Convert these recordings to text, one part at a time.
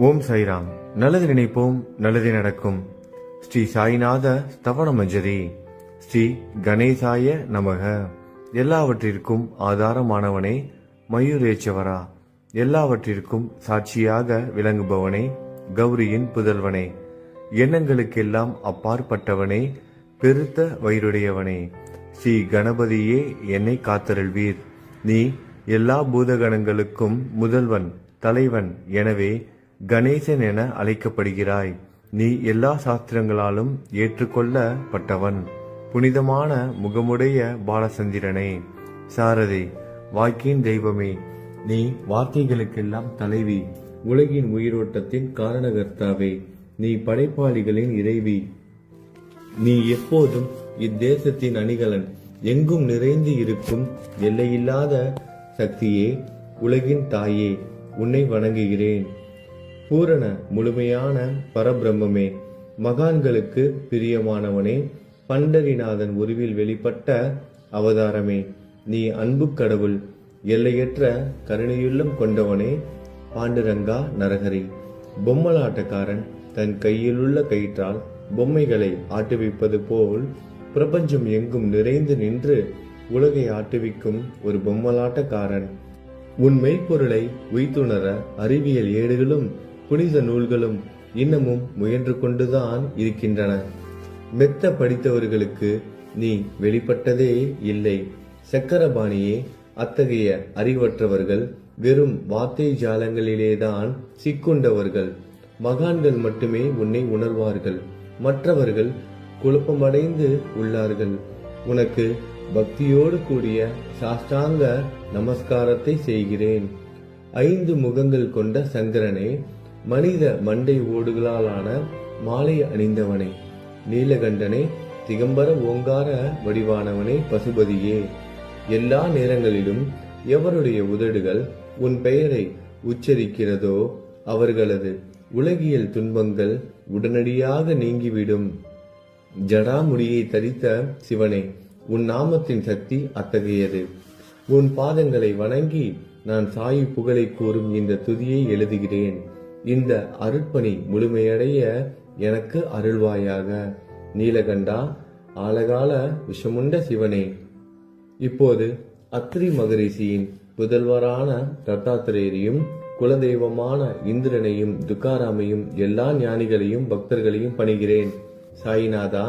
ஓம் சாய்ராம். நல்லது நினைப்போம், நல்லது நடக்கும். ஸ்ரீ சாய்நாத ஸ்தவன மஞ்சரி. ஸ்ரீ கணேசாய நமக. எல்லாவற்றிற்கும் ஆதாரமானவனே, மயூரேச்சவரா, எல்லாவற்றிற்கும் சாட்சியாக விளங்குபவனே, கௌரியின் புதல்வனே, எண்ணங்களுக்கெல்லாம் அப்பாற்பட்டவனே, பெருத்த வயிறுடையவனே, ஸ்ரீ கணபதியே என்னை காத்தருள்வீர். நீ எல்லா பூதகணங்களுக்கும் முதல்வன், தலைவன். எனவே கணேசன் என அழைக்கப்படுகிறாய். நீ எல்லா சாஸ்திரங்களாலும் ஏற்றுக்கொள்ளப்பட்டவன். புனிதமான முகமுடைய பாலசந்திரனே, சாரதே, வாக்கின் தெய்வமே, நீ வார்த்தைகளுக்கெல்லாம் தலைவி, உலகின் உயிரோட்டத்தின் காரணகர்த்தாவே, நீ படைப்பாளிகளின் இறைவி, நீ எப்போதும் இத்தேசத்தின் அணிகலன், எங்கும் நிறைந்து இருக்கும் எல்லையில்லாத சக்தியே, உலகின் தாயே, உன்னை வணங்குகிறேன். பூரண முழுமையான பரபிரம்மே, மகான்களுக்கு பிரியமானவனே, பண்டரிநாதன் உருவில் வெளிப்பட்ட அவதாரமே, நீ அன்பு கடவுள், எல்லையற்ற கருணையுள்ளம் கொண்டவனே, பாண்டுரங்கா நரஹரி. பொம்மலாட்டக்காரன் தன் கையிலுள்ள கயிற்றால் பொம்மைகளை ஆட்டுவிப்பது போல் பிரபஞ்சம் எங்கும் நிறைந்து நின்று உலகை ஆட்டுவிக்கும் ஒரு பொம்மலாட்டக்காரன். உன் மெய்ப்பொருளை உய்த்துணர அறிவியல் ஏடுகளும் புனித நூல்களும் இன்னமும் முயன்று கொண்டுதான் இருக்கின்றன. மெத்த படித்தவர்களுக்கு நீ வெளிப்பட்டதே இல்லை. சக்கரபாணியே, அத்தகைய அறிவற்றவர்கள் வெறும் வார்த்தை ஜாலங்களிலேதான் சிக்குண்டவர்கள். மகான்கள் மட்டுமே உன்னை உணர்வார்கள். மற்றவர்கள் குழப்பமடைந்து உள்ளார்கள். உனக்கு பக்தியோடு கூடிய சாஷ்டாங்க நமஸ்காரத்தை செய்கிறேன். 5 முகங்கள் கொண்ட சந்திரனே, மனித மண்டை ஓடுகளாலான மாலை அணிந்தவனே, நீலகண்டனே, திகம்பர ஓங்கார வடிவானவனே, பசுபதியே, எல்லா நேரங்களிலும் எவருடைய உதடுகள் உன் பெயரை உச்சரிக்கிறதோ அவர்களது உலகியல் துன்பங்கள் உடனடியாக நீங்கிவிடும். ஜடாமுடியை தரித்த சிவனே, உன் நாமத்தின் சக்தி அத்தகையது. உன் பாதங்களை வணங்கி நான் சாயி புகழை கூறும் இந்த துதியை எழுதுகிறேன். இந்த அருட்பணி முழுமையடைய எனக்கு அருள்வாயாக. நீலகண்டா, ஆலகால விஷமுண்ட சிவனே. இப்போது அத்ரி மகரிஷியின் புதல்வரான தத்தாத்திரேயரையும் குலதெய்வமான இந்திரனையும் துக்காராமையும் எல்லா ஞானிகளையும் பக்தர்களையும் பணிகிறேன். சாயிநாதா,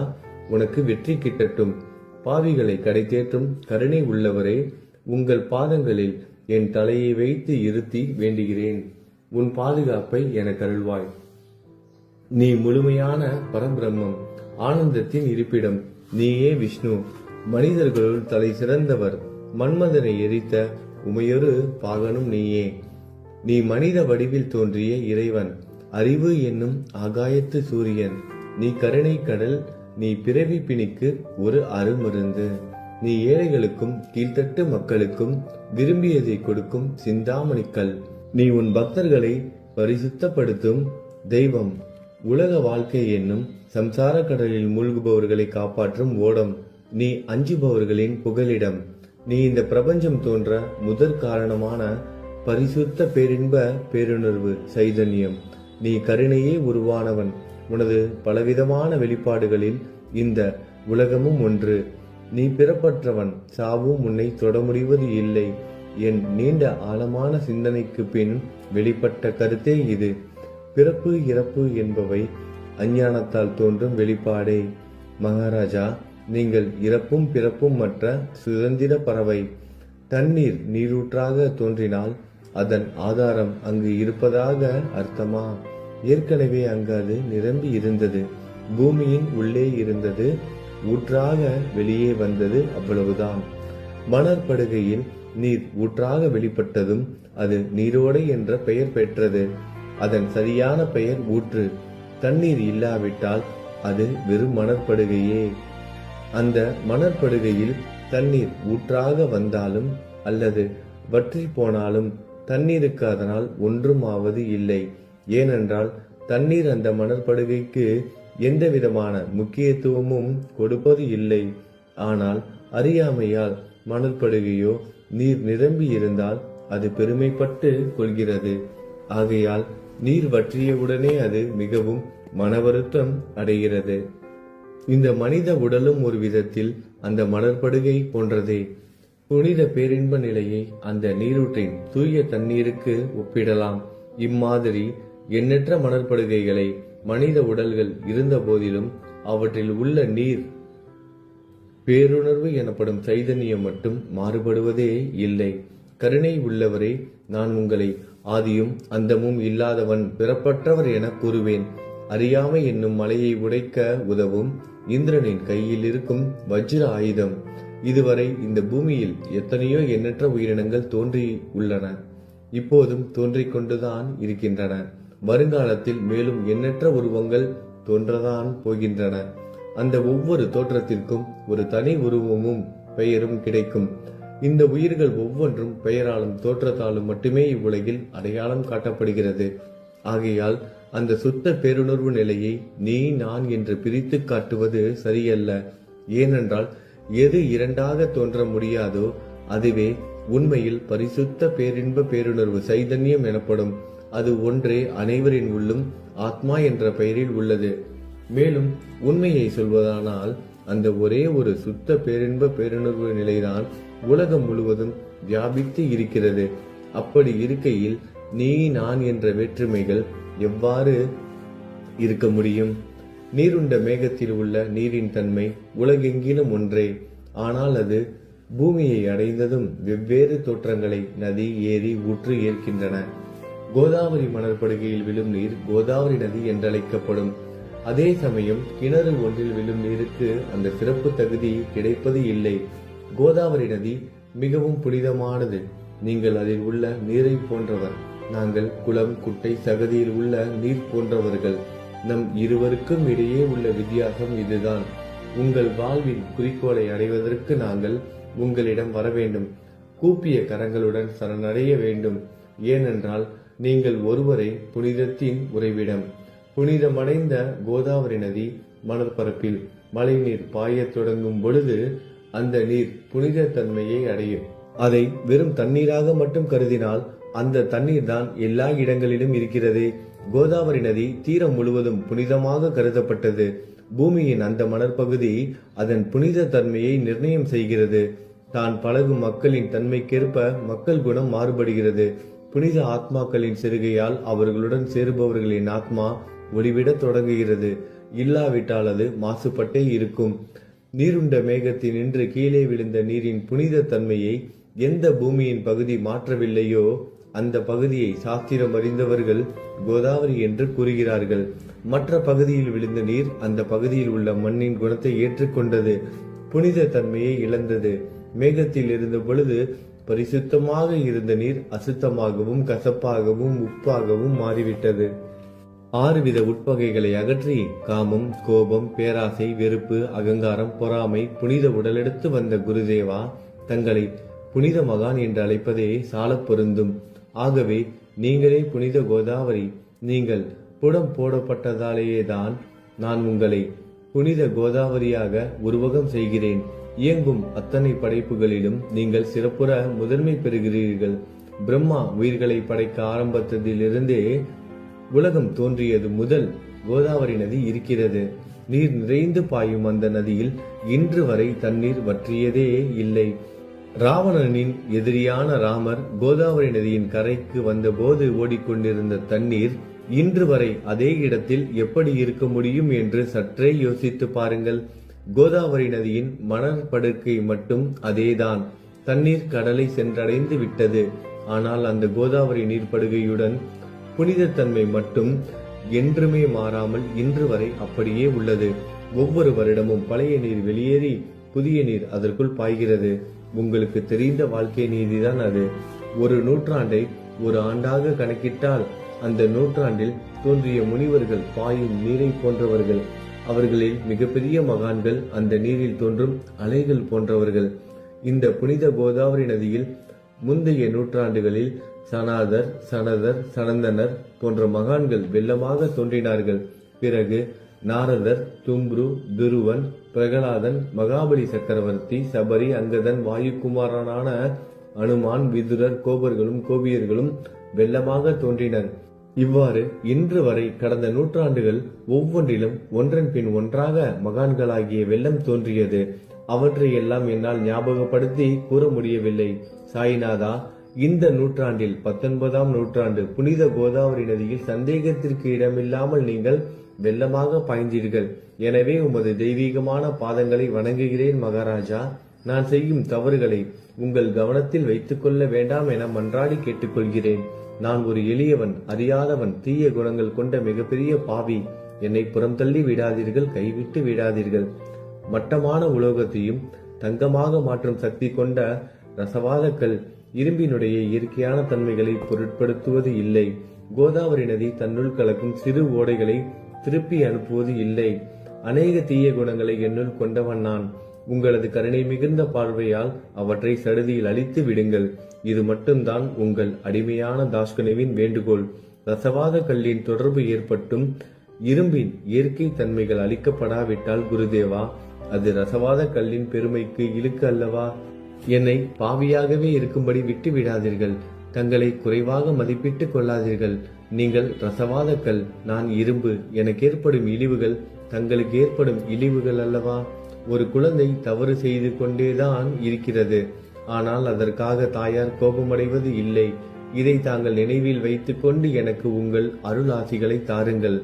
உனக்கு வெற்றி கிட்டட்டும். பாவிகளை கடைத்தேற்றும் கருணை உள்ளவரே, உங்கள் பாதங்களில் என் தலையை வைத்து இருத்தி வேண்டுகிறேன். உன் பாதுகாப்பை எனக்கு அருள்வாய். நீ முழுமையான பரபிரம்மம், ஆனந்தத்தின் இருப்பிடம். நீயே விஷ்ணு, மனிதர்களுள் தலை சிறந்தவர். மன்மதனை எரித்த உமையொரு பாகனும் நீயே. நீ மனித வடிவில் தோன்றிய இறைவன், அறிவு என்னும் ஆகாயத்து சூரியன். நீ கருணை கடல், நீ பிறவி பிணிக்கு ஒரு அருமருந்து. நீ ஏழைகளுக்கும் கீழ்த்தட்டு மக்களுக்கும் விரும்பியதை கொடுக்கும் சிந்தாமணிக்கல். நீ உன் பக்தர்களை பரிசுத்தப்படுத்தும் தெய்வம். உலக வாழ்க்கை என்னும் சம்சார கடலில் மூழ்குபவர்களை காப்பாற்றும் ஓடம். நீ அஞ்சுபவர்களின் புகலிடம். நீ இந்த பிரபஞ்சம் தோன்ற முதற் காரணமான பரிசுத்த பேரின்ப பேருணர்வு சைதன்யம். நீ கருணையே உருவானவன். உனது பலவிதமான வெளிப்பாடுகளில் இந்த உலகமும் ஒன்று. நீ பிறப்பற்றவன், சாவும் உன்னை தொட முடிவது இல்லை. என் நீண்ட ஆழமான சிந்தனைக்கு பின் வெளிப்பட்ட கருத்தே இது. பிறப்பு இறப்பு என்பவை அஞ்ஞானத்தால் தோன்றும் வெளிப்பாடே. மகாராஜா, நீங்கள் இறப்பும் பிறப்பும் மற்ற சுதந்திர பறவை. தண்ணீர் நீரூற்றாக தோன்றினால் அதன் ஆதாரம் அங்கு இருப்பதாக அர்த்தமா? ஏற்கனவே அங்கு அது நிரம்பி இருந்தது. பூமியின் உள்ளே இருந்தது, ஊற்றாக வெளியே வந்தது, அவ்வளவுதான். மணற்படுகையில் நீர் ஊற்றாக வெளிப்பட்டதும் அது நீரோடை என்ற பெயர் பெற்றது. அதன் சரியான பெயர் ஊற்று. தண்ணீர் இல்லாவிட்டால் அது வெறும் மணற்படுகையே. அந்த மணற்படுகையில் தண்ணீர் ஊற்றாக வந்தாலும் அல்லது வற்றி போனாலும் தண்ணீருக்கு அதனால் ஒன்றும் ஆவது இல்லை. ஏனென்றால் தண்ணீர் அந்த மணற்படுகைக்கு எந்த விதமான முக்கியத்துவமும் கொடுப்பது இல்லை. ஆனால் அறியாமையால் மணற்படுகையோ நீர் நிரம்பி இருந்தால் அது பெருமைப்பட்டு கொள்கிறது. ஆகையால் நீர் வற்றியவுடனே அது மிகவும் மனவருத்தம் அடைகிறது. இந்த மனித உடலும் ஒரு விதத்தில் அந்த மணற்படுகை போன்றதே. புனித பேரின்ப நிலையை அந்த நீரூற்றின் தூய தண்ணீருக்கு ஒப்பிடலாம். இம்மாதிரி எண்ணற்ற மணற்படுகைகளை மனித உடல்கள் இருந்த போதிலும் அவற்றில் உள்ள நீர் பேருணர்வு எனப்படும் சைதன்யம் மட்டும் மாறுபடுவதே இல்லை. கருணை உள்ளவரே, நான் உங்களை ஆதியும் அந்தமும் இல்லாதவன் பிறப்பற்றவர் என கூறுவேன். அறியாமை என்னும் மலையை உடைக்க உதவும் இந்திரனின் கையில் இருக்கும் வஜ்ர ஆயுதம். இதுவரை இந்த பூமியில் எத்தனையோ எண்ணற்ற உயிரினங்கள் தோன்றி உள்ளன, இப்போதும் தோன்றிக் கொண்டுதான் இருக்கின்றன. வருங்காலத்தில் மேலும் எண்ணற்ற உருவங்கள் தோன்றதான் போகின்றன. அந்த ஒவ்வொரு தோற்றத்திற்கும் ஒரு தனி உருவமும் பெயரும் கிடைக்கும். இந்த உயிர்கள் ஒவ்வொன்றும் பெயராலும் தோற்றத்தாலும் மட்டுமே இவ்வுலகில் அடையாளம் காட்டப்படுகிறது. ஆகையால் அந்த சுத்த பேருணர்வு நிலையை நீ நான் என்று பிரித்து காட்டுவது சரியல்ல. ஏனென்றால் எது இரண்டாக தோன்ற முடியாதோ அதுவே உண்மையில் பரிசுத்த பேரின்ப பேருணர்வு சைதன்யம் எனப்படும். அது ஒன்றே அனைவரின் உள்ளும் ஆத்மா என்ற பெயரில் உள்ளது. மேலும் உண்மையை சொல்வதானால் அந்த ஒரே ஒரு சுத்த பேரின்ப பேருணர்வு நிலைதான் உலகம் முழுவதும் வியாபித்து இருக்கிறது. அப்படி இருக்கையில் நீ நான் என்ற வேற்றுமைகள் எவ்வாறு இருக்க முடியும்? நீருண்ட மேகத்தில் உள்ள நீரின் தன்மை உலகெங்கிலும் ஒன்றே. ஆனால் அது பூமியை அடைந்ததும் வெவ்வேறு தோற்றங்களை நதி, ஏரி, ஊற்று ஏற்கின்றன. கோதாவரி மணற்படுகையில் விழும் நீர் கோதாவரி நதி என்றழைக்கப்படும். அதே சமயம் கிணறு ஒன்றில் விழும் நீருக்கு அந்த சிறப்பு தகுதி கிடைப்பது இல்லை. கோதாவரி நதி மிகவும் புனிதமானது. நீங்கள் அதில் உள்ள நீரை போன்றவர். நாங்கள் குளம், குட்டை, சகதியில் உள்ள நீர் போன்றவர்கள். நம் இருவருக்கும் இடையே உள்ள வித்தியாசம் இதுதான். உங்கள் வாழ்வின் குறிக்கோளை அடைவதற்கு நாங்கள் உங்களிடம் வர வேண்டும். கூப்பிய கரங்களுடன் சரணடைய வேண்டும். ஏனென்றால் நீங்கள் ஒருவரை புனிதத்தின் உறைவிடம். புனிதமடைந்த கோதாவரி நதி மணற்பரப்பில் மழை நீர் பாயத் தொடங்கும் பொழுது அந்த நீர் புனித தன்மையை அடையும். அதை வெறும் தண்ணீராக மட்டும் கருதினால் அந்த தண்ணீர் தான் எல்லா இடங்களிலும் இருக்கிறது. கோதாவரி நதி தீரம் முழுவதும் புனிதமாக கருதப்பட்டது. பூமியின் அந்த மணற்பகுதி அதன் புனித தன்மையை நிர்ணயம் செய்கிறது. தான் பழகும் மக்களின் தன்மைக்கேற்ப மக்கள் குணம் மாறுபடுகிறது. புனித ஆத்மாக்களின் செருகையால் அவர்களுடன் சேருபவர்களின் ஆத்மா ஒளிவிட தொடங்குகிறது. இல்லாவிட்டால் அது மாசுபட்டே இருக்கும். நீருண்ட மேகத்தில் நின்று கீழே விழுந்த நீரின் புனித தன்மையை எந்த பூமியின் பகுதி மாற்றவில்லையோ அந்த பகுதியை சாஸ்திரம் அறிந்தவர்கள் கோதாவரி என்று கூறுகிறார்கள். மற்ற பகுதியில் விழுந்த நீர் அந்த பகுதியில் உள்ள மண்ணின் குணத்தை ஏற்றுக்கொண்டது, புனித தன்மையை இழந்தது. மேகத்தில் இருந்த பொழுது பரிசுத்தமாக இருந்த நீர் அசுத்தமாகவும் கசப்பாகவும் உப்பாகவும் மாறிவிட்டது. 6 வித உட்பகைகளை அகற்றி காமம், கோபம், பேராசை, வெறுப்பு, அகங்காரம், பொறாமை புனித உடலெடுத்து வந்த குருதேவா தங்களை புனித மகான் என்று அழைப்பதே சால பொருந்தும். ஆகவே நீங்களே புனித கோதாவரி. நீங்கள் புடம் போடப்பட்டதாலேயேதான் நான் உங்களை புனித கோதாவரியாக உருவகம் செய்கிறேன். இயங்கும் அத்தனை படைப்புகளிலும் நீங்கள் சிறப்புற முதன்மை பெறுகிறீர்கள். பிரம்மா உயிர்களை படைக்க ஆரம்பித்ததிலிருந்தே உலகம் தோன்றியது முதல் கோதாவரி நதி இருக்கிறது. நீர் நிறைந்து பாயும் அந்த நதியில் இன்று வரை தண்ணீர் வற்றியதே இல்லை. ராவணனின் எதிரியான ராமர் கோதாவரி நதியின் கரைக்கு வந்தபோது ஓடிக்கொண்டிருந்த தண்ணீர் இன்று வரை அதே இடத்தில் எப்படி இருக்க முடியும் என்று சற்றே யோசித்து பாருங்கள். கோதாவரி நதியின் மணற்படுக்கை மட்டும் அதேதான். தண்ணீர் கடலை சென்றடைந்து விட்டது. ஆனால் அந்த கோதாவரி நீர்ப்படுகையுடன் புனிதத்தன்மை மட்டும் என்றுமே மாறாமல் இன்று வரை அப்படியே உள்ளது. ஒவ்வொரு வருடமும் பழைய நீர் வெளியேறி புதிய நீர் அதற்குள் பாய்கிறது. உங்களுக்கு தெரிந்த வாழ்க்கை நீதிதான் அது. ஒரு நூற்றாண்டை ஒரு ஆண்டாக கணக்கிட்டால் அந்த நூற்றாண்டில் தோன்றிய முனிவர்கள் பாயும் நீரை போன்றவர்கள். அவர்களில் மிகப்பெரிய மகான்கள் அந்த நீரில் தோன்றும் அலைகள் போன்றவர்கள். இந்த புனித கோதாவரி நதியில் முந்தைய நூற்றாண்டுகளில் சனாதர், சனதர், சனந்தனர் போன்ற மகான்கள் வெள்ளமாக தோன்றினார்கள். பிறகு நாரதர், தும்ரு, துருவன், பிரகலாதன், மகாபலி சக்கரவர்த்தி, சபரி, அங்கதன், வாயுகுமாரனான அனுமான், விதுரர், கோபர்களும் கோபியர்களும் வெள்ளமாக தோன்றினர். இவ்வாறு இன்று வரை கடந்த நூற்றாண்டுகள் ஒவ்வொன்றிலும் ஒன்றன் பின் ஒன்றாக மகான்களாகிய வெள்ளம் தோன்றியது. அவற்றை எல்லாம் என்னால் ஞாபகப்படுத்தி கூற முடியவில்லை. சாய்நாதா, இந்த நூற்றாண்டில் 19ஆம் நூற்றாண்டு புனித கோதாவரி நதியில் சந்தேகத்திற்கு இடமில்லாமல் நீங்கள் வெள்ளமாக பாய்ந்தீர்கள். எனவே உமது தெய்வீகமான பாதங்களை வணங்குகிறேன் மகாராஜா. நான் செய்யும் தவறுகளை உங்கள் கவனத்தில் வைத்துக் கொள்ள வேண்டாம் என மன்றாடி கேட்டுக்கொள்கிறேன். நான் ஒரு எளியவன், அறியாதவன், தீய குணங்கள் கொண்ட மிகப்பெரிய பாவி. என்னை புறம் தள்ளி விடாதீர்கள், கைவிட்டு விடாதீர்கள். மட்டமான உலோகத்தையும் தங்கமாக மாற்றும் சக்தி கொண்ட ரசவாதக்கல் இரும்பினுடைய இயற்கையான தன்மைகளை பொருட்படுத்துவது இல்லை. கோதாவரி நதி தன்னுள் கலக்கும் சிறு ஓடைகளை திருப்பி அனுப்புவது இல்லை. அநேக தீய குணங்களை என்னுள் கொண்டவன் நான். உங்களது கருணை மிகுந்த பார்வையால் அவற்றை சடுதியில் அழித்து விடுங்கள். இது மட்டும்தான் உங்கள் அடிமையான தாஸ்கனுவின் வேண்டுகோள். ரசவாத கல்லின் தொடர்பு ஏற்பட்டும் இரும்பின் இயற்கை தன்மைகள் அளிக்கப்படாவிட்டால் குருதேவா, அது ரசவாத கல்லின் பெருமைக்கு இழுக்கு அல்லவா? என்னை பாவியாகவே இருக்கும்படி விட்டு விடாதீர்கள். தங்களை குறைவாக மதிப்பிட்டுக் கொள்ளாதீர்கள். நீங்கள் ரசவாத கல், நான் இரும்பு. எனக்கு ஏற்படும் இழிவுகள் தங்களுக்கு ஏற்படும் இழிவுகள் அல்லவா? ஒரு குழந்தை தவறு செய்து கொண்டேதான் இருக்கிறது. ஆனால் அதற்காக தாயார் கோபமடைவது இல்லை. இதை தாங்கள் நினைவில் வைத்துக் கொண்டு எனக்கு உங்கள் அருளாசிகளை தாருங்கள்.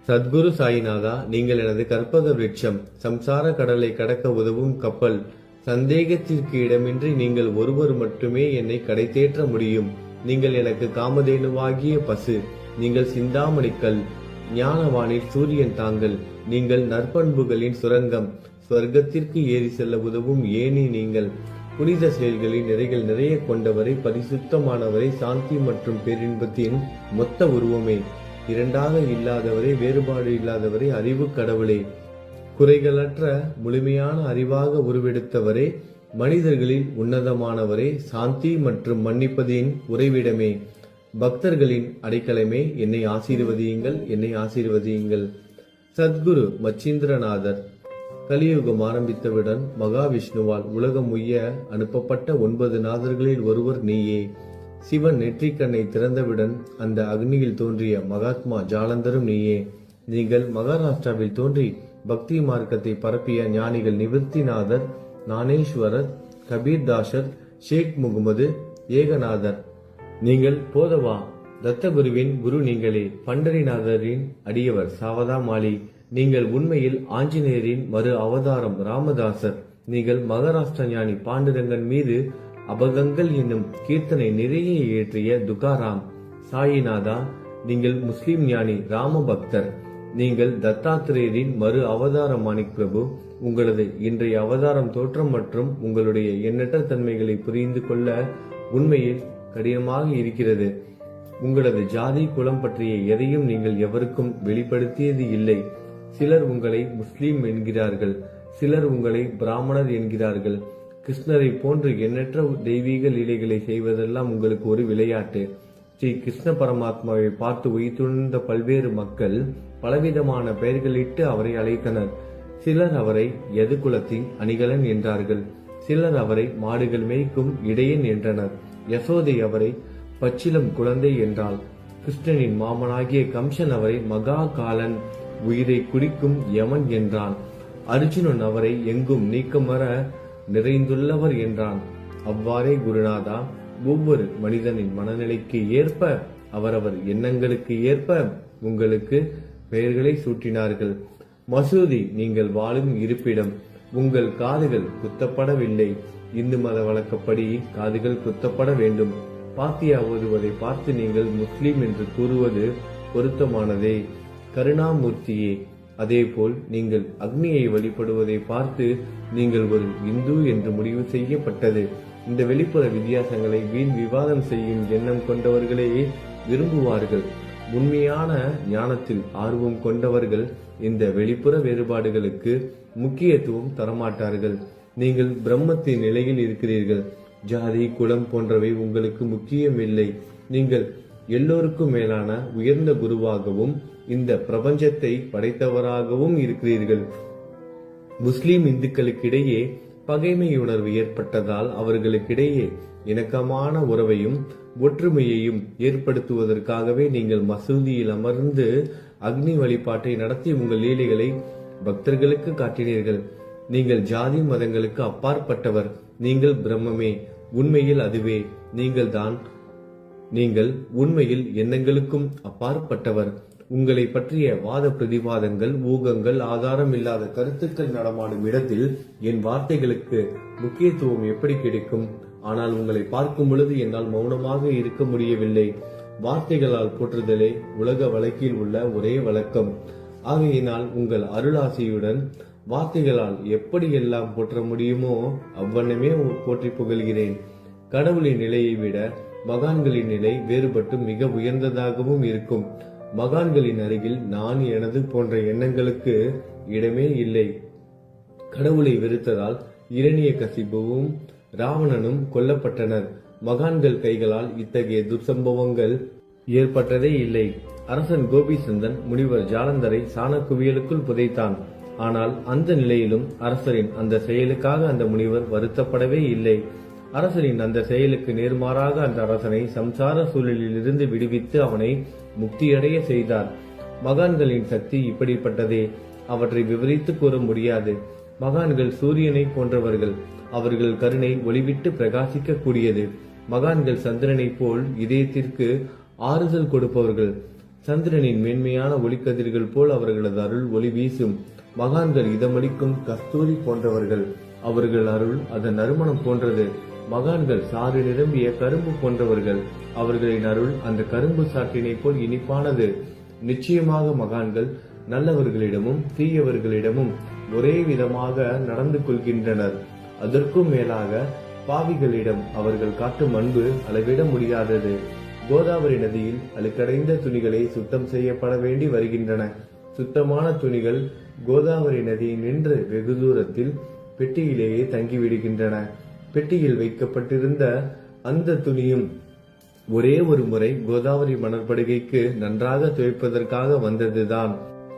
சத்குரு சாய்நாதா, நீங்கள் எனது கற்பக விருட்சம், சம்சார கடலை கடக்க உதவும் கப்பல். சந்தேகத்திற்கு இடமின்றி நீங்கள் ஒருவர் மட்டுமே என்னை கடை தேற்ற முடியும். நீங்கள் எனக்கு காமதேனுவாகிய பசு. நீங்கள் சிந்தாமணிக்கல், ஞானவானில் சூரியன் தாங்கள். நீங்கள் நற்பண்புகளின் சுரங்கம், சொர்க்கத்திற்கு ஏறி செல்ல உதவும் ஏணி நீங்கள். புனித செயல்களின் நிறைகள் நிறைய கொண்டவரை, பரிசுத்தமானவரை, சாந்தி மற்றும் பேரின்பத்தின் மொத்த உருவமே, இரண்டாக இல்லாதவரே, வேறுபாடு இல்லாதவரே, அறிவு கடவுளே, குறைகளற்ற முழுமையான அறிவாக உருவெடுத்தவரே, மனிதர்களில் உன்னதமானவரே, சாந்தி மற்றும் மன்னிப்பதின் உறைவிடமே, பக்தர்களின் அடைக்கலமே, என்னை ஆசீர்வதியுங்கள், என்னை ஆசீர்வதியுங்கள். சத்குரு மச்சீந்திரநாதர். கலியுகம் ஆரம்பித்தவுடன் மகாவிஷ்ணுவால் உலகம் உய்ய அனுப்பப்பட்ட 9 நாதர்களில் ஒருவர் நீயே. சிவன் நெற்றிக்கண்ணை திறந்தவுடன் அந்த அக்னியில் தோன்றிய மகாத்மா ஜாலந்தரும் நீயே. நீங்கள் மகாராஷ்டிராவில் தோன்றி பக்தி மார்க்கத்தை பரப்பிய ஞானிகள் நிவர்த்திநாதர், ஞானேஸ்வரர், கபீர்தாசர், ஷேக் முகமது, ஏகநாதர். நீங்கள் போதவா தத்தகுருவின் குரு நீங்களே. பண்டரிநாதரின் அடியவர் சாவதா மாலி. நீங்கள் உண்மையில் ஆஞ்சநேயரின் மறு அவதாரம் ராமதாசர். நீங்கள் மகாராஷ்டிர ஞானி பாண்டுரங்கன் மீது அபகங்கள் என்னும் கீர்த்தனை நிறைய இயற்றிய துகாராம். சாயிநாதா, நீங்கள் முஸ்லிம் ஞானி ராம பக்தர். நீங்கள் தத்தாத்திரேயரின் மறு அவதாரம் மாணிக் பிரபு. உங்களது இன்றைய அவதாரம் தோற்றம் மற்றும் உங்களுடைய எண்ணற்ற தன்மைகளை புரிந்து கொள்ள உண்மையில் கடினமாக இருக்கிறது. உங்களது ஜாதி குலம் பற்றிய எதையும் நீங்கள் எவருக்கும் வெளிப்படுத்தியது இல்லை. சிலர் உங்களை முஸ்லீம் என்கிறார்கள், சிலர் உங்களை பிராமணர் என்கிறார்கள். கிருஷ்ணரை போன்று எண்ணற்ற தெய்வீக லீலைகளை செய்வதெல்லாம் உங்களுக்கு ஒரு விளையாட்டு. ஸ்ரீ கிருஷ்ண பரமாத்மாவை பார்த்து உயிர்த்துணர்ந்த பல்வேறு மக்கள் பலவிதமான பெயர்களிட்டு அவரை அழைத்தனர். சிலர் அவரை யது குலத்தின் அணிகலன் என்றார்கள். சிலர் அவரை மாடுகள் மேய்க்கும் இடையன் என்றனர். யசோதை அவரை பச்சிலம் குழந்தை என்றாள். கிருஷ்ணனின் மாமனாகிய கம்சன் அவரை மகா காலன், உயிரை குடிக்கும் யமன் என்றான். அர்ஜுனன் அவரை எங்கும் நீக்கமர நிறைந்துள்ளவர் என்றான். அவ்வாறே குருநாதா, ஒவ்வொரு மனிதனின் மனநிலைக்கு ஏற்ப, அவரவர் எண்ணங்களுக்கு ஏற்ப உங்களுக்கு பெயர்களை சூட்டினார்கள். மசூதி நீங்கள் வாழும் இருப்பிடம். உங்கள் காதுகள் குத்தப்படவில்லை. இந்து மத வழக்கப்படி காதுகள் குத்தப்பட வேண்டும். பாத்தியா ஓதுவதை பார்த்து நீங்கள் முஸ்லிம் என்று கூறுவது பொருத்தமானதே. கருணாமூர்த்தியே, அதேபோல் நீங்கள் அக்னியை வழிபடுவதை பார்த்து நீங்கள் ஒரு இந்து என்று முடிவு செய்யப்பட்டது. இந்த வெளிப்புற வித்தியாசங்களை வீண் விவாதம் செய்யும் எண்ணம் கொண்டவர்களே விரும்புவார்கள். உண்மையான ஞானத்தில் ஆர்வம் கொண்டவர்கள் இந்த வெளிப்புற வேறுபாடுகளுக்கு முக்கியத்துவம் தரமாட்டார்கள். நீங்கள் பிரம்மத்தின் நிலையில் இருக்கிறீர்கள். ஜாதி குலம் போன்றவை உங்களுக்கு முக்கியமில்லை. நீங்கள் எல்லோருக்கும் மேலான உயர்ந்த குருவாகவும் இந்த பிரபஞ்சத்தை படைத்தவராகவும் இருக்கிறீர்கள். முஸ்லிம் இந்துக்களுக்கிடையே பகைமை உணர்வு ஏற்பட்டதால் அவர்களுக்கிடையே இணக்கமான உறவையும் ஒற்றுமையையும் ஏற்படுத்துவதற்காகவே நீங்கள் மசூதியில் அமர்ந்து அக்னி வழிபாட்டை நடத்தி உங்கள் லீலைகளை பக்தர்களுக்கு காட்டினீர்கள். நீங்கள் ஜாதி மதங்களுக்கு அப்பாற்பட்டவர். நீங்கள் பிரம்மமே. உண்மையில் அதுவே நீங்கள் உண்மையில் எண்ணங்களுக்கும் அப்பாற்பட்டவர். உங்களை பற்றிய வாத பிரதிவாதங்கள், ஊகங்கள், ஆதாரம் இல்லாத கருத்துக்கள் நடமாடும் இடத்தில் என் வார்த்தைகளுக்கு முக்கியத்துவம் எப்படி கிடைக்கும்? ஆனால் உங்களை பார்க்கும் பொழுது என்னால் மௌனமாக இருக்க முடியவில்லை. வார்த்தைகளால் போற்றுதலே உலக வழக்கில் உள்ள ஒரே வழக்கம். ஆகையினால் உங்கள் அருளாசியுடன் வார்த்தைகளால் எப்படியெல்லாம் போற்ற முடியுமோ அவ்வண்ணமே போற்றி புகழ்கிறேன். கடவுளின் நிலையை விட மகான்களின் நிலை வேறுபட்டு மிக உயர்ந்ததாகவும் இருக்கும். மகான்களின் அருகில் நான் எனது போன்ற எண்ணங்களுக்கு இடமே இல்லை. கடவுளை வெறுத்ததால் இரணியகசிபுவும் ராவணனும் கொல்லப்பட்டனர். மகான்கள் கைகளால் இத்தகைய துர்சம்பவங்கள் ஏற்பட்டதே இல்லை. அரசன் கோபிசந்தன் முனிவர் ஜாலந்தரை சாணக்குவியலுக்குள் புதைத்தான். ஆனால் அந்த நிலையிலும் அரசரின் அந்த செயலுக்காக அந்த முனிவர் வருத்தப்படவே இல்லை. அரசரின் அந்த செயலுக்கு நேர்மாறாக அந்த அரசனை சம்சார சூழலில் இருந்து விடுவித்து அவனை முக்தியடைய செய்தார். மகான்களின் சக்தி இப்படிப்பட்டதே. அவற்றை விவரித்து கூற முடியாது. மகான்கள் சூரியனை போன்றவர்கள். அவர்கள் கருணை ஒளிவிட்டு பிரகாசிக்க கூடியது. மகான்கள் சந்திரனை போல் இதயத்திற்கு ஆறுதல் கொடுப்பவர்கள். சந்திரனின் மேன்மையான ஒளிக்கதிர்கள் போல் அவர்களது அருள் ஒளி வீசும். மகான்கள் இதமளிக்கும் கஸ்தூரி போன்றவர்கள். அவர்கள் அருள் அதன் நறுமணம் போன்றது. மகான்கள் சாறு நிரம்பிய கரும்பு போன்றவர்கள். அவர்களின் அருள் அந்த கரும்பு சாற்றினை போல் இனிப்பானது. நிச்சயமாக மகான்கள் நல்லவர்களிடமும் தீயவர்களிடமும் ஒரே விதமாக நடந்து கொள்கின்றனர். அதற்கும் மேலாக பாவிகளிடம் அவர்கள் காட்டும் அன்பு அளவிட முடியாதது. கோதாவரி நதியில் அழுக்கடைந்த துணிகளை சுத்தம் செய்யப்பட வேண்டி வருகின்றன. சுத்தமான துணிகள் கோதாவரி நதியில் நின்று வெகு தூரத்தில் பெட்டியிலேயே தங்கிவிடுகின்றன. பெட்டியில் வைக்கப்பட்டிருந்த அந்த துணியும் ஒரே ஒரு முறை கோதாவரி மணற்படுகைக்கு நன்றாக துவைப்பதற்காக வந்ததுதான்.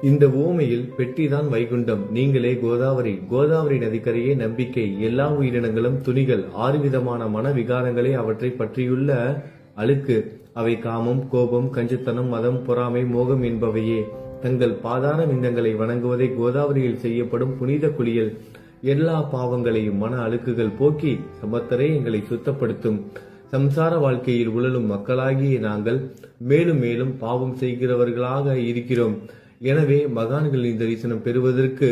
இந்த ஊமையில் பெட்டிதான் வைகுண்டம், நீங்களே கோதாவரி. கோதாவரி நதிக்கரையே நம்பிக்கை. எல்லா உயிரினங்களும் துணிகள். 6 விதமான மன விகாரங்களே அவற்றை பற்றியுள்ள அழுக்கு. அவை காமம், கோபம், கஞ்சத்தனம், மதம், பொறாமை, மோகம் என்பவையே. தங்கள் பாதார விந்தங்களை வணங்குவதை கோதாவரியில் செய்யப்படும் புனித குளியல் எல்லா பாவங்களையும் மன அழுக்குகள் போக்கி சமத்தரே எங்களை சுத்தப்படுத்தும். சம்சார வாழ்க்கையில் உழலும் மக்களாகிய நாங்கள் மேலும் மேலும் பாவம் செய்கிறவர்களாக இருக்கிறோம். எனவே மகான்களின் தரிசனம் பெறுவதற்கு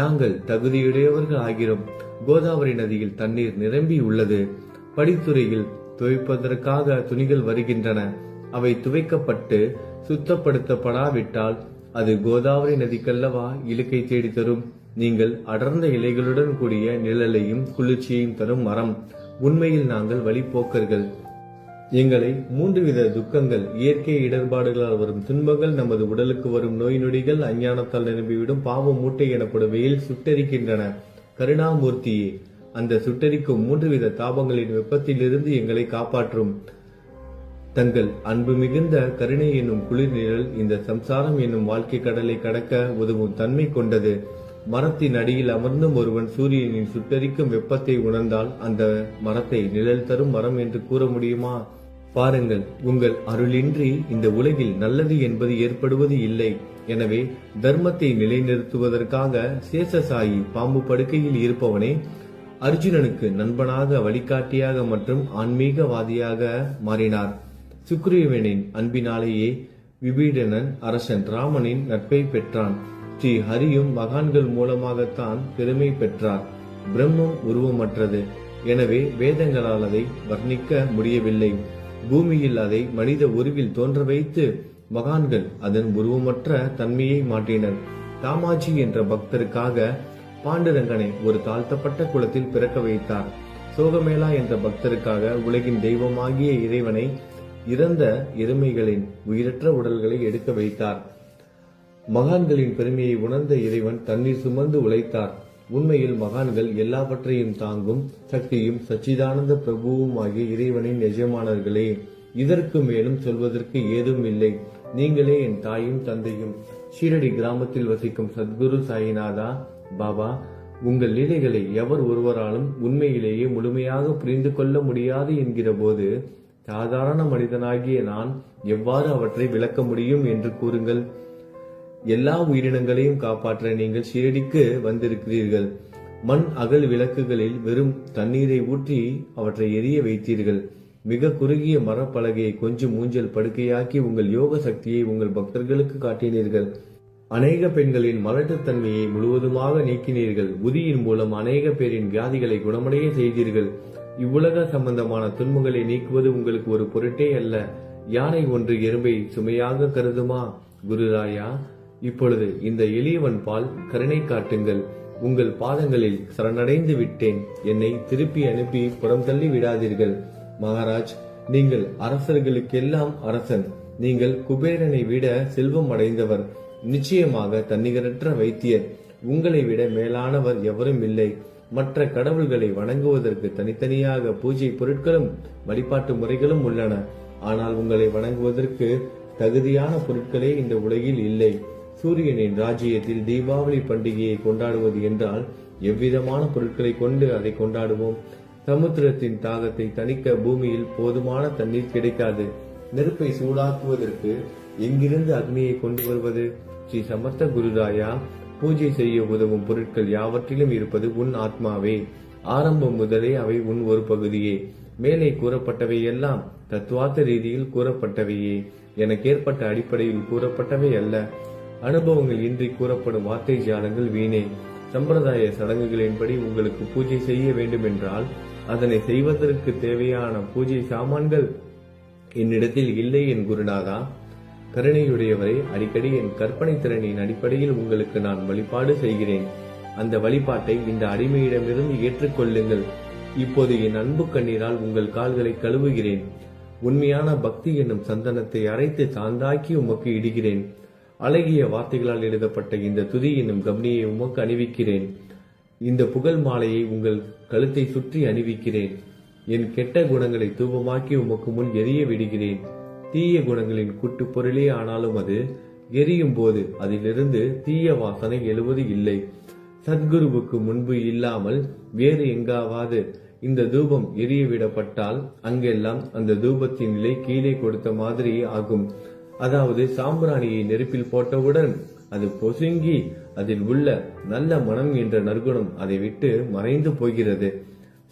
நாங்கள் தகுதியுடையவர்கள் ஆகிறோம். கோதாவரி நதியில் தண்ணீர் நிரம்பி உள்ளது. படித்துறையில் துவைப்பதற்காக துணிகள் வருகின்றன. அவை துவைக்கப்பட்டு சுத்தப்படுத்தப்படாவிட்டால் அது கோதாவரி நதிக்கல்லவா இலக்கை தேடி தரும். நீங்கள் அடர்ந்த இலைகளுடன் கூடிய நிழலையும் குளிர்ச்சியையும் தரும் மரம். உண்மையில் நாங்கள் வழிபோக்கர்கள். எங்களை 3 வித துக்கங்கள், இயற்கை இடர்பாடுகளால் வரும் துன்பங்கள், நமது உடலுக்கு வரும் நோய் நொடிகள், அஞ்ஞானத்தால் நிரம்பிவிடும் பாவ மூட்டை எனப்படுவையில் சுட்டரிக்கின்றன. கருணாமூர்த்தியே, அந்த சுட்டரிக்கும் 3 வித தாபங்களின் வெப்பத்திலிருந்து எங்களை காப்பாற்றும். தங்கள் அன்பு மிகுந்த கருணை என்னும் குளிர் நிழல் இந்த சம்சாரம் என்னும் வாழ்க்கை கடலை கடக்க உதவும் தன்மை கொண்டது. மரத்தின் அடியில் அமர்ந்தும் ஒருவன் சூரியனின் சுட்டரிக்கும் வெப்பத்தை உணர்ந்தால் அந்த மரத்தை நிழல் தரும் மரம் என்று கூற முடியுமா? பாருங்கள், உங்கள் அருளின்றி இந்த உலகில் நல்லது என்பது ஏற்படுவது இல்லை. எனவே தர்மத்தை நிலைநிறுத்துவதற்காக சேஷசாயி பாம்பு படுக்கையில் இருப்பவனே அர்ஜுனனுக்கு நண்பனாக, வழிகாட்டியாக மற்றும் ஆன்மீகவாதியாக மாறினார். சுக்ரீவனின் அன்பினாலேயே விபீடனன் அரசன் ராமனின் நட்பை பெற்றான். ஸ்ரீ ஹரியும் மகான்கள் மூலமாகத்தான் பெருமை பெற்றார். பிரம்மம் உருவமற்றது. எனவே வேதங்களால் அதை வர்ணிக்க முடியவில்லை. பூமியில் அதை மனித உருவில் தோன்ற வைத்து மகான்கள் அதன் உருவமற்ற தன்மையை மாற்றினர். தாமாஜி என்ற பக்தருக்காக பாண்டுரங்கனை ஒரு தாழ்த்தப்பட்ட குலத்தில் பிறக்க வைத்தார். சோகமேளா என்ற பக்தருக்காக உலகின் தெய்வமாகிய இறைவனை இறந்த எருமைகளின் உயிரற்ற உடல்களை எடுக்க வைத்தார். மகான்களின் பெருமையை உணர்ந்த இறைவன் தண்ணீர் சுமந்து உழைத்தார். உண்மையில் மகான்கள் எல்லாவற்றையும் தாங்கும் சக்தியும் சச்சிதானந்த பிரபுவும் ஆகிய இறைவனின் எஜமானர்களே. இதற்கு மேலும் சொல்வதற்கு ஏதும் இல்லை. நீங்களே என் தாயும் தந்தையும். ஷீரடி கிராமத்தில் வசிக்கும் சத்குரு சாயிநாதா பாபா, உங்கள் லீலைகளை எவர் ஒருவராலும் உண்மையிலேயே முழுமையாக புரிந்து கொள்ள முடியாது என்கிற போது சாதாரண மனிதனாகிய நான் எவ்வாறு அவற்றை விளக்க முடியும் என்று கூறுங்கள். எல்லா உயிரினங்களையும் காப்பாற்ற நீங்கள் ஷீரடிக்கு வந்திருக்கிறீர்கள். மண் அகல் விளக்குகளில் வெறும் தண்ணீரை ஊற்றி அவற்றை எரிய வைத்தீர்கள். மிக குறுகிய மரப்பலகையை கொஞ்சம் ஊஞ்சல் படுக்கையாக்கி உங்கள் யோக சக்தியை உங்கள் பக்தர்களுக்கு காட்டினீர்கள். அநேக பெண்களின் மலட்டுத்தன்மையை முழுவதுமாக நீக்கினீர்கள். உதியின் மூலம் அநேக பேரின் வியாதிகளை குணமடைய செய்தீர்கள். இவ்வுலக சம்பந்தமான துன்பங்களை நீக்குவது உங்களுக்கு ஒரு பொருட்டே அல்ல. யானை ஒன்று எறும்பை சுமையாக கருதுமா? குருராயா, இப்பொழுது இந்த எளியவன் பால் கருணை காட்டுங்கள். உங்கள் பாதங்களில் சரணடைந்து விட்டேன். என்னை திருப்பி அனுப்பி புறம் தள்ளி விடாதீர்கள். மகாராஜ், நீங்கள் அரசர்களுக்கெல்லாம் அரசன். நீங்கள் குபேரனை விட செல்வம் அடைந்தவர். நிச்சயமாக தன்னிகரற்ற வைத்தியர். உங்களை விட மேலானவர் எவரும் இல்லை. மற்ற கடவுள்களை வணங்குவதற்கு தனித்தனியாக பூஜை பொருட்களும் வழிபாட்டு முறைகளும் உள்ளன. ஆனால் உங்களை வணங்குவதற்கு தகுதியான பொருட்களே இந்த உலகில் இல்லை. சூரியனின் ராஜ்யத்தில் தீபாவளி பண்டிகையை கொண்டாடுவது என்றால் எவ்விதமான பொருட்களை கொண்டு அதை கொண்டாடுவோம்? சமுத்திரத்தின் தாகத்தை தணிக்க பூமியில் போதுமான தண்ணீர் கிடைக்காது. நெருப்பை சூடாக்குவதற்கு எங்கிருந்து அக்னியை கொண்டு வருவது? ஸ்ரீ சமர்த்த குருராயா, பூஜை செய்ய உதவும் பொருட்கள் யாவற்றிலும் இருப்பது உன் ஆத்மாவே. ஆரம்பம் முதலே அவை உன் ஒரு பகுதியே. மேலே கூறப்பட்டவை எல்லாம் தத்துவார்த்த ரீதியில் கூறப்பட்டவையே. எனக்கு ஏற்பட்ட அடிப்படையில் கூறப்பட்டவை அல்ல. அனுபவங்கள் இன்றி கூறப்படும் வார்த்தை ஜாலங்கள் வீணே. சம்பிரதாய சடங்குகளின்படி உங்களுக்கு பூஜை செய்ய வேண்டும் என்றால் அதனை செய்வதற்கு தேவையான பூஜை சாமான்கள் என்னிடத்தில் இல்லை என் குருநாதா. கருணையுடையவரை, அடிக்கடி என் கற்பனை திறனின் அடிப்படையில் உங்களுக்கு நான் வழிபாடு செய்கிறேன். அந்த வழிபாட்டை இந்த அடிமையிடமிருந்து ஏற்றுக்கொள்ளுங்கள். இப்போது என் அன்பு கண்ணீரால் உங்கள் கால்களை கழுவுகிறேன். உண்மையான பக்தி என்னும் சந்தனத்தை அரைத்து சாந்தாக்கி உமக்கு இடுகிறேன். அழகிய வார்த்தைகளால் எழுதப்பட்ட இந்த துதி என்னும் கம்னியை உமக்கு அணிவிக்கிறேன். இந்த புகழ் மாலையை உங்கள் கழுத்தை சுற்றி அணிவிக்கிறேன். என் கெட்ட குணங்களை தூபமாக்கி உமக்கு முன் எரிய விடுகிறேன். தீய குணங்களின் கூட்டு பொருளே ஆனாலும் அது எரியும் போது அதிலிருந்து தீய வாசனை எழுவது இல்லை. சத்குருவுக்கு முன்பு இல்லாமல் வேறு எங்காவது இந்த தூபம் எரிய விடப்பட்டால் அங்கெல்லாம் அந்த தூபத்தின் நிலை கீழே கொடுத்த மாதிரி ஆகும். அதாவது சாம்பிராணியை நெருப்பில் போட்டவுடன் அது பொசுங்கி அதில் உள்ள நல்ல மனம் என்ற நற்குணம் அதை விட்டு மறைந்து போகிறது.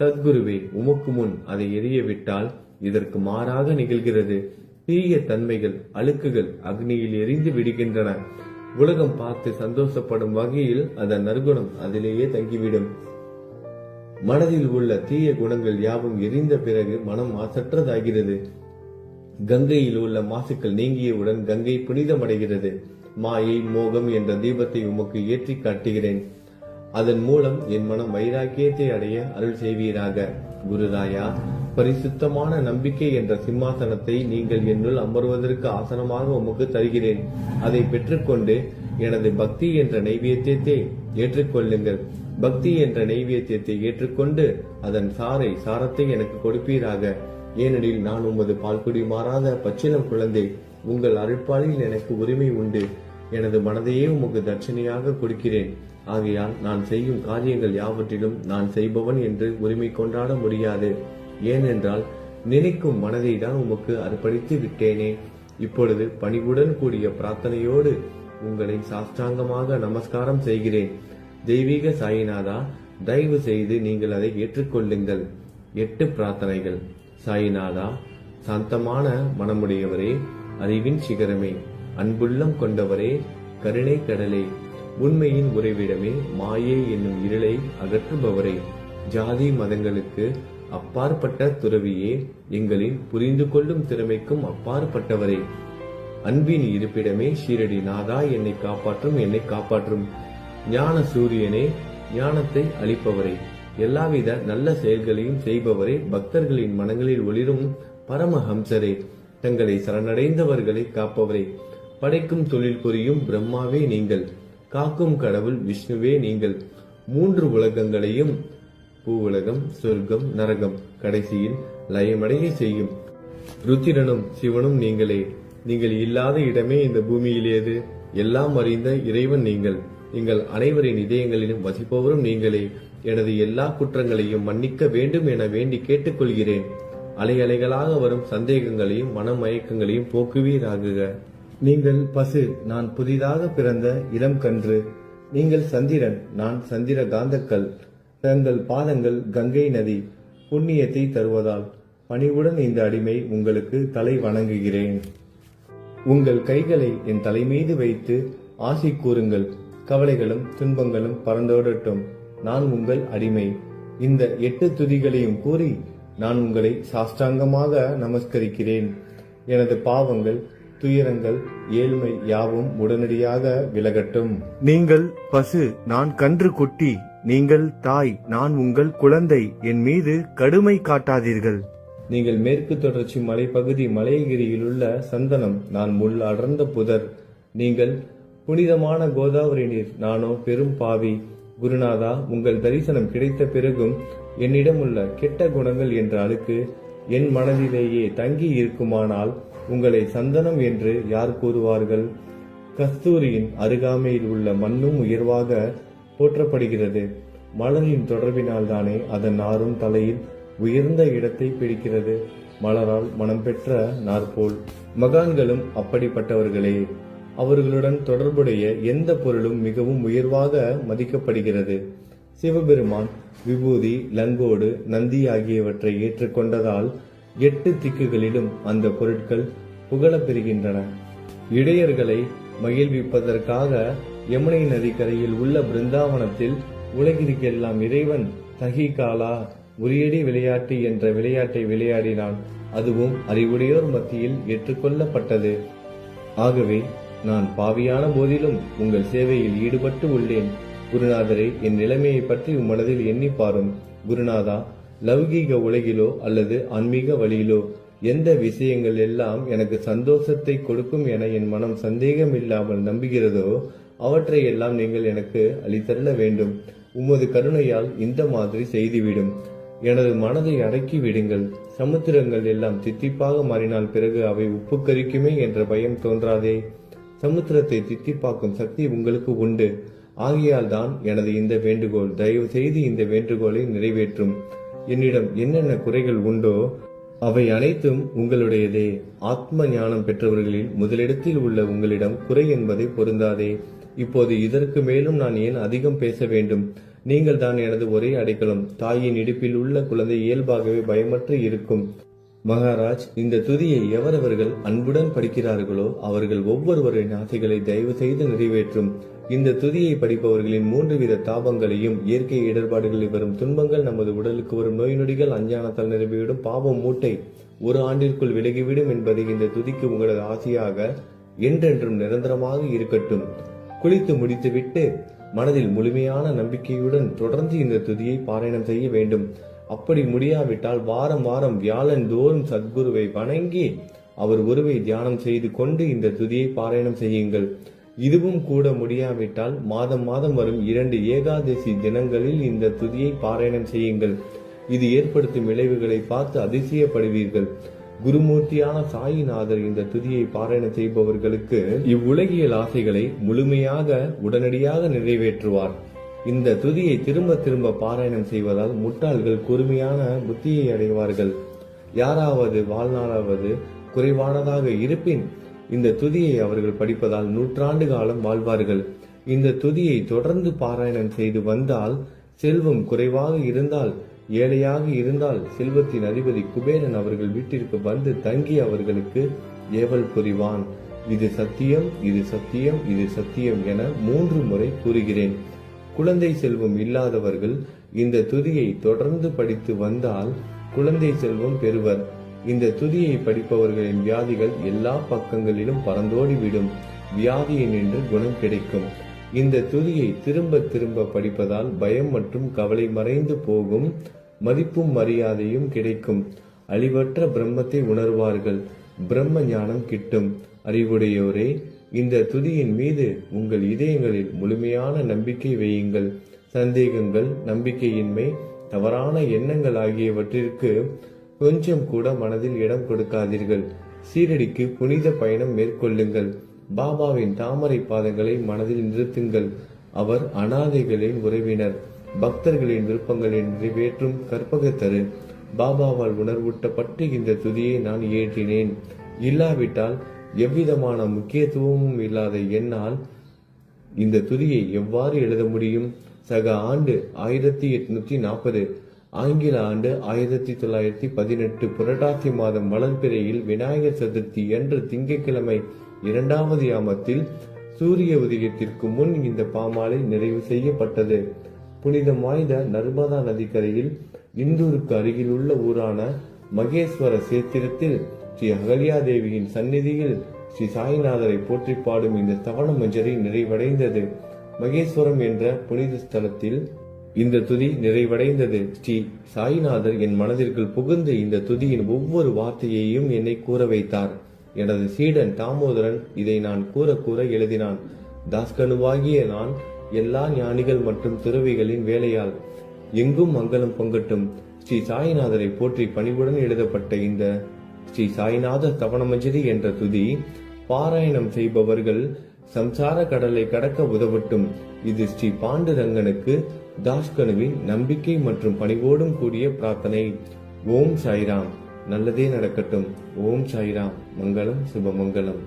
சத்குருவே, உமக்கு முன் அதை எரிய விட்டால் இதற்கு மாறாக நிகழ்கிறது. தீய தன்மைகள், அழுக்குகள் அக்னியில் எரிந்து விடுகின்றன. உலகம் பார்த்து சந்தோஷப்படும் வகையில் அதன் நற்குணம் அதிலேயே தங்கிவிடும். மனதில் உள்ள தீய குணங்கள் யாவும் எரிந்த பிறகு மனம் மாசற்றதாகிறது. கங்கையில் உள்ள மாசுக்கள் நீங்கியவுடன் கங்கை புனிதமடைகிறது. மாயை, மோகம் என்ற தீபத்தை உமக்கு ஏற்றி காட்டுகிறேன். அதன் மூலம் என் மனம் வைராக்கியத்தை அடைய அருள் செய்வீராக. குருராயா, பரிசுத்தமான நம்பிக்கை என்ற சிம்மாசனத்தை நீங்கள் என்னுள் அமர்வதற்கு ஆசனமாக உமக்கு தருகிறேன். அதை பெற்றுக்கொண்டு எனது பக்தி என்ற நைவேத்தியத்தை ஏற்றுக்கொள்ளுங்கள். பக்தி என்ற நைவேத்தியத்தை ஏற்றுக்கொண்டு அதன் சாரத்தை எனக்கு கொடுப்பீராக. ஏனெனில் நான் உமது பால்குடி மாறாத பச்சிலம் குழந்தை. உங்கள் அருட்பாலில் எனக்கு உரிமை உண்டு. எனது மனதையே உமக்கு தட்சணையாக கொடுக்கிறேன். ஆகையால் நான் செய்யும் காரியங்கள் யாவற்றிலும் நான் செய்பவன் என்று உரிமை கொண்டாட முடியாது. ஏனென்றால் நினைக்கும் மனதை தான் உமக்கு அர்ப்பணித்து விட்டேனே. இப்பொழுது பணிவுடன் கூடிய பிரார்த்தனையோடு உங்களை சாஷ்டாங்கமாக நமஸ்காரம் செய்கிறேன். தெய்வீக சாயிநாதா, தயவு செய்து நீங்கள் அதை ஏற்றுக்கொள்ளுங்கள். 8 பிரார்த்தனைகள். சாயிநாதா, சாந்தமான மனமுடையவரே, அறிவின் சிகரமே, அன்புள்ளம் கொண்டவரே, கருணை கடலே, உண்மையின் உறைவிடமே, மாயை என்னும் இருளை அகற்றுபவரே, ஜாதி மதங்களுக்கு அப்பாற்பட்ட துறவியே, எங்களின் புரிந்து கொள்ளும் திறமைக்கும் அப்பாற்பட்டவரே, அன்பின் இருப்பிடமே, ஷீரடி நாதா, என்னை காப்பாற்றும் ஞான சூரியனே, ஞானத்தை அளிப்பவரே, எல்லாவித நல்ல செயல்களையும் செய்பவரே, பக்தர்களின் மனங்களில் ஒளிரும் பரமஹம்சரே, தங்களை சரணடைந்தவர்களை காப்பவரே, படைக்கும் தொழில் புரியும் பிரம்மாவே நீங்கள், காக்கும் கடவுள் விஷ்ணுவே நீங்கள், 3 உலகங்களையும், பூவுலகம், சொர்க்கம், நரகம், கடைசியில் லயமடைய செய்யும் ருத்திரனும் சிவனும் நீங்களே. நீங்கள் இல்லாத இடமே இந்த பூமியில் ஏது? எல்லாம் அறிந்த இறைவன் நீங்கள். எங்கள் அனைவரின் இதயங்களிலும் வசிப்பவரும் நீங்களே. எனது எல்லா குற்றங்களையும் மன்னிக்க வேண்டும் என வேண்டி கேட்டுக்கொள்கிறேன். அலைகளாக வரும் சந்தேகங்களையும் மனமயக்கங்களையும் போக்குவீராகுக. நீங்கள் பசு, நான் புதிதாக பிறந்த இளம் கன்று. நீங்கள் சந்திரன், நான் சந்திர காந்தக்கல். தங்கள் பாதங்கள் கங்கை நதி, புண்ணியத்தை தருவதால் பணிவுடன் இந்த அடிமை உங்களுக்கு தலை வணங்குகிறேன். உங்கள் கைகளை என் தலைமீது வைத்து ஆசி கூறுங்கள். கவலைகளும் துன்பங்களும் பறந்தோடட்டும். நான் உங்கள் அடிமை. இந்த 8 துதிகளையும் கூறி நான் உங்களை சாஷ்டாங்கமாக நமஸ்கரிக்கிறேன். எனது பாவங்கள், துயரங்கள், ஏழ்மை யாவும் உடனடியாக விலகட்டும். நீங்கள் பசு, நான் கன்று குட்டி. நீங்கள் தாய், நான் உங்கள் குழந்தை. என் மீது கடுமை காட்டாதீர்கள். நீங்கள் மேற்கு தொடர்ச்சி மலைப்பகுதி மலையகிரியில் உள்ள சந்தனம், நான் முள் அடர்ந்த புதர். நீங்கள் புனிதமான கோதாவரி நீர், நானோ பெரும் பாவி. குருநாதா, உங்கள் தரிசனம் கிடைத்த பிறகும் என்னிடம் உள்ள கெட்ட குணங்கள் என்ற அழுக்கு என் மனதிலேயே தங்கி இருக்குமானால் உங்களை சந்தனம் என்று யார் கூறுவார்கள்? கஸ்தூரியின் அருகாமையில் உள்ள மண்ணும் உயர்வாக போற்றப்படுகிறது. மலரின் தொடர்பினால் தானே அதன் நாரும் தலையில் உயர்ந்த இடத்தை பிடிக்கிறது. மலரால் மனம் பெற்ற நாற்போல் மகான்களும் அப்படிப்பட்டவர்களே. அவர்களுடன் தொடர்புடைய எந்த பொருளும் மிகவும் உயர்வாக மதிக்கப்படுகிறது. சிவபெருமான் விபூதி, லங்கோடு, நந்தி ஆகியவற்றை ஏற்றுக்கொண்டதால் 8 திக்குகளிலும் அந்த பொருட்கள் புகழப் பெறுகின்றன. இடையர்களை மகிழ்விப்பதற்காக யமுனை நதிக்கரையில் உள்ள பிருந்தாவனத்தில் உலகிற்கெல்லாம் இறைவன் தகிகாலா உரியடி விளையாட்டு என்ற விளையாட்டை விளையாடினான். அதுவும் அறிவுடையோர் மத்தியில் ஏற்றுக்கொள்ளப்பட்டது. ஆகவே நான் பாவியான போதிலும் உங்கள் சேவையில் ஈடுபட்டு உள்ளேன். குருநாதரே, என் நிலைமையை பற்றி மனதில் எண்ணி பாரும். குருநாதா, லௌகீக உலகிலோ அல்லது ஆன்மீக வழியிலோ எந்த விஷயங்கள் எல்லாம் எனக்கு சந்தோஷத்தை கொடுக்கும் என என் மனம் சந்தேகம் இல்லாமல் நம்புகிறதோ அவற்றை எல்லாம் நீங்கள் எனக்கு அளித்தருள வேண்டும். உமது கருணையால் இந்த மாதிரி செய்துவிடும். எனது மனதை அடக்கி விடுங்கள். சமுத்திரங்கள் எல்லாம் தித்திப்பாக மாறினால் பிறகு அவை உப்பு கரிக்குமே என்ற பயம் தோன்றாதே. சமுத்திரத்தை தித்திப்பாக்கும் சக்தி உங்களுக்கு உண்டு. ஆகையால் தான் எனது இந்த வேண்டுகோள். தயவு செய்து இந்த வேண்டுகோளை நிறைவேற்றும். என்னிடம் என்னென்ன குறைகள் உண்டோ அவை அனைத்தும் உங்களுடையதே. ஆத்ம ஞானம் பெற்றவர்களில் முதலிடத்தில் உள்ள உங்களிடம் குறை என்பதை பொருந்தாதே. இப்போது இதற்கு மேலும் நான் ஏன் அதிகம் பேச வேண்டும்? நீங்கள் தான் எனது ஒரே அடைக்கலம். தாயின் இடுப்பில் உள்ள குழந்தை இயல்பாகவே பயமற்று இருக்கும். மகாராஜ், இந்த துதியை எவரவர்கள் அன்புடன் படிக்கிறார்களோ அவர்கள் ஒவ்வொருவரின் ஆசைகளை தயவு செய்து நிறைவேற்றும். இந்த துதியை படிப்பவர்களின் 3 வித தாபங்களையும், இயற்கை இடர்பாடுகளில் வரும் துன்பங்கள், நமது உடலுக்கு வரும் நோய் நொடிகள், அஞ்ஞானத்தால் நிரம்பிவிடும் பாவம் மூட்டை 1 ஆண்டிற்குள் விலகிவிடும் என்பதை இந்த துதிக்கு உங்களது ஆசையாக என்றென்றும் நிரந்தரமாக இருக்கட்டும். குளித்து முடித்துவிட்டு மனதில் முழுமையான நம்பிக்கையுடன் தொடர்ந்து இந்த துதியை பாராயணம் செய்ய வேண்டும். அப்படி முடியாவிட்டால் வாரம் வாரம் வியாழன் தோறும் சத்குருவை வணங்கி அவர் உருவை தியானம் செய்து கொண்டு இந்த துதியை பாராயணம் செய்யுங்கள். இதுவும் கூட முடியாவிட்டால் மாதம் மாதம் வரும் 2 ஏகாதசி தினங்களில் இந்த துதியை பாராயணம் செய்யுங்கள். இது ஏற்படுத்தும் விளைவுகளை பார்த்து அதிசயப்படுவீர்கள். குருமூர்த்தியான சாயிநாதர் இந்த துதியை பாராயணம் செய்பவர்களுக்கு இவ்வுலகியல் ஆசைகளை முழுமையாக உடனடியாக நிறைவேற்றுவார். இந்த துதியை திரும்ப திரும்ப பாராயணம் செய்வதால் முட்டாள்கள் கூர்மையான புத்தியை அடைவார்கள். யாராவது வாழ்நாளாவது குறைவானதாக இருப்பின் இந்த துதியை அவர்கள் படிப்பதால் 100 ஆண்டு காலம் வாழ்வார்கள். இந்த துதியை தொடர்ந்து பாராயணம் செய்து வந்தால் செல்வம் குறைவாக இருந்தால், ஏழையாக இருந்தால் செல்வத்தின் அதிபதி குபேரன் அவர்கள் வீட்டிற்கு வந்து தங்கி அவர்களுக்கு ஏவல் புரிவான். இது சத்தியம், இது சத்தியம், இது சத்தியம் என 3 முறை கூறுகிறேன். குழந்தை செல்வம் இல்லாதவர்கள் இந்த துதியை தொடர்ந்து படித்து வந்தால் குழந்தை செல்வம் பெறுவர். இந்த துதியை படிப்பவர்களின் வியாதிகள் எல்லா பக்கங்களிலும் பறந்தோடிவிடும். வியாதியை நின்று குணம் கிடைக்கும். இந்த துதியை திரும்ப திரும்ப படிப்பதால் பயம் மற்றும் கவலை மறைந்து போகும். மதிப்பும் மரியாதையும் கிடைக்கும். அழிவற்ற பிரம்மத்தை உணர்வார்கள். பிரம்ம ஞானம் கிட்டும். அறிவுடையோரே, இந்த துதியின் மீது உங்கள் இதயங்களில் முழுமையான நம்பிக்கை வையுங்கள். சந்தேகங்கள், நம்பிக்கையின்மை, தவறான எண்ணங்கள் ஆகியவற்றிற்கு கொஞ்சம் கூட மனதில் இடம் கொடுக்காதீர்கள். சீரடிக்கு புனித பயணம் மேற்கொள்ளுங்கள். பாபாவின் தாமரை பாதங்களை மனதில் நிறுத்துங்கள். அவர் அனாதைகளின் உறவினர், பக்தர்களின் விருப்பங்களை நிறைவேற்றும் கற்பகத்தரு. பாபாவால் உணர்வூட்டப்பட்டு இந்த துதியை நான் இயற்றினேன். இல்லாவிட்டால் எவ்விதமான முக்கியத்துவமும் இல்லாத என்னால் இந்த துதியை எவ்வாறு எழுத முடியும்? சக ஆண்டு 1840, ஆங்கில ஆண்டு 1918 புரட்டாசி மாதம் வளர்பிறையில் விநாயகர் சதுர்த்தி அன்று திங்கட்கிழமை 2வது யாமத்தில் சூரிய உதயத்திற்கு முன் இந்த பாமாலை நிறைவு செய்யப்பட்டது. புனிதம் வாய்ந்த நர்மதா நதிக்கரையில் இந்தூருக்கு அருகில் உள்ள ஊரான மகேஸ்வர சேத்திரத்தில் ஸ்ரீ அகல்யாதேவியின் சந்நிதியில் ஸ்ரீ சாய்நாதரை போற்றி பாடும் இந்த தவண மஞ்சரி நிறைவடைந்தது. மகேஸ்வரம் என்ற புனித ஸ்தலத்தில் இந்த துதி நிறைவடைந்தது. ஸ்ரீ சாய்நாதர் என் மனதிற்குள் புகுந்து இந்த துதியின் ஒவ்வொரு வார்த்தையையும் என்னை கூற வைத்தார். எனது சீடன் தாமோதரன் இதை நான் கூற கூற எழுதினான். தாஸ்கனுவாகிய நான் எல்லா ஞானிகள் மற்றும் துறவிகளின் வேலையால் எங்கும் மங்களம் பொங்கட்டும். ஸ்ரீ சாய்நாதரை போற்றி பணிவுடன் எழுதப்பட்ட இந்த ஸ்ரீ சாய்நாத தவணமஞ்சரி என்ற துதி பாராயணம் செய்பவர்கள் சம்சார கடலை கடக்க உதவட்டும். இது ஸ்ரீ பாண்டுரங்கனுக்கு தாஸ்கனுவின் நம்பிக்கை மற்றும் பணிவோடும் கூடிய பிரார்த்தனை. ஓம் சாய்ராம். நல்லதே நடக்கட்டும். ஓம் சாய்ராம். மங்களம் சுபமங்கலம்.